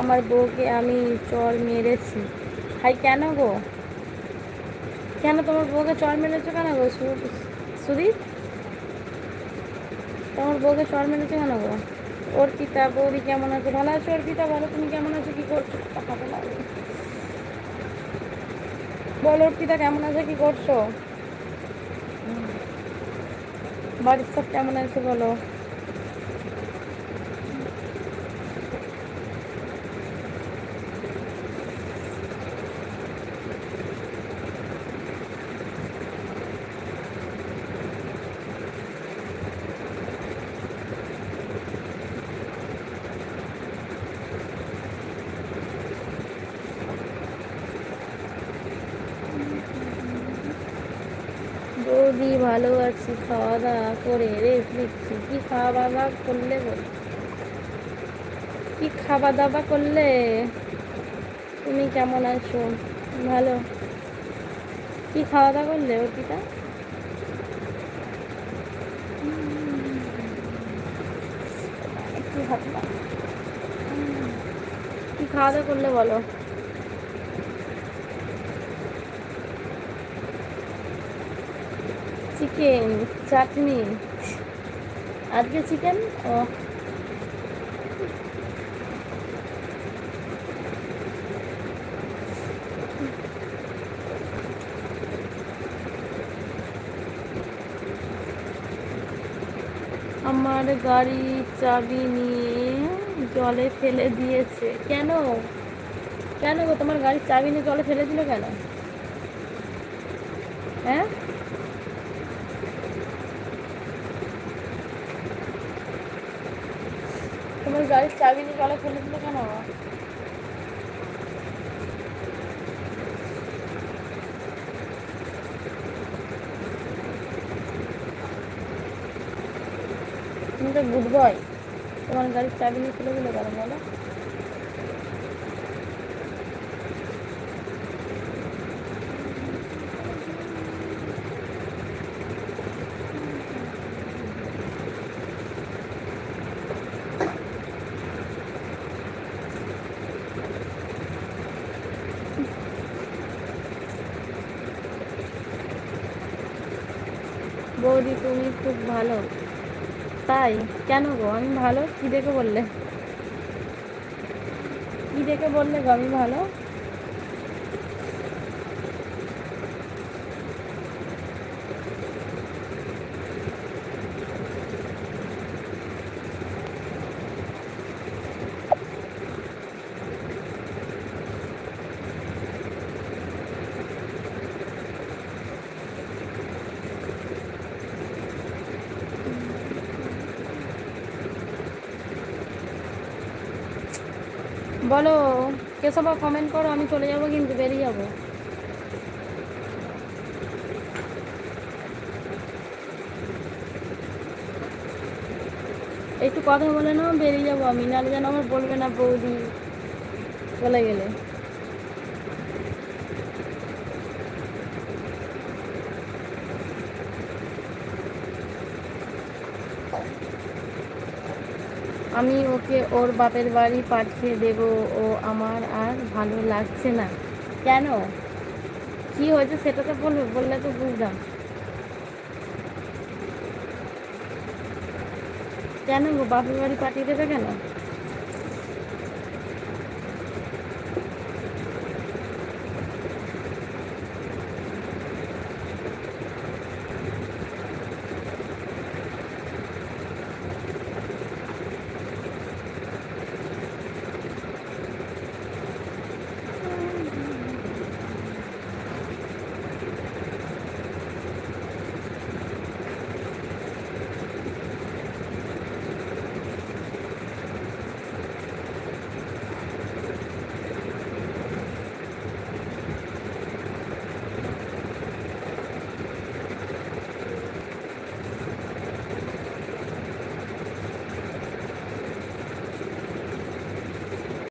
আমার বউকে আমি চড় মেরেছি। হাই কেন গো? কেন তোমার বউকে চড় মেরেছো কেন গো সুদীপ? তোমার বউকে চড় মেরেছো কেন গো? অর্পিতা বৌদি কেমন আছে? ভালো আছো অর্পিতা? বলো তুমি কেমন আছো, কি করছো? কথা বলো, বলো অর্পিতা কেমন আছে, কি করছো? বাড়ির সব কেমন আছে বলো? বৌদি ভালো আছি, খাওয়া দাওয়া করে রেস্ট নিচ্ছি। কি খাওয়া দাওয়া করলে গো? কি খাওয়া দাওয়া করলে? তুমি কেমন আছো? ভালো। কি খাওয়া দাওয়া করলে অর্পিতা? একটু হাত দাও। কি খাওয়া দাওয়া করলে বলো? চিকেন, চাটনি। আজকে চিকেন? ও, আমার গাড়ির চাবি নিয়ে জলে ফেলে দিয়েছে। কেন? কেন গো, তোমার গাড়ির চাবি নিয়ে জলে ফেলে দিল কেন? হ্যাঁ, তোমার গাড়ির চাবি নিয়ে জলে ফেলে দিল কেন? তুমি তো গুড বয়, তোমার গাড়ির চাবি নিয়ে ফেলে দিল কেন বলো? বৌদি তুমি খুব ভালো। তাই? কেন গো, আমি ভালো কি দেখে বললে? কি দেখে বললে গো আমি ভালো? বলো, কে সব কমেন্ট করো, আমি চলে যাবো কিন্তু, বেরিয়ে যাবো। একটু কথা বলে নাও, বেরিয়ে যাবো আমি, নাহলে যেন আমার বলবে না বৌদি চলে গেলে। আমি ওকে ওর বাপের বাড়ি পাঠিয়ে দেব, ও আমার আর ভালো লাগছে না। কেন? কি হয়েছে সেটা তো বলবে, বললে তো বুঝলাম। কেন গো, বাপের বাড়ি পাঠিয়ে দেবে কেন?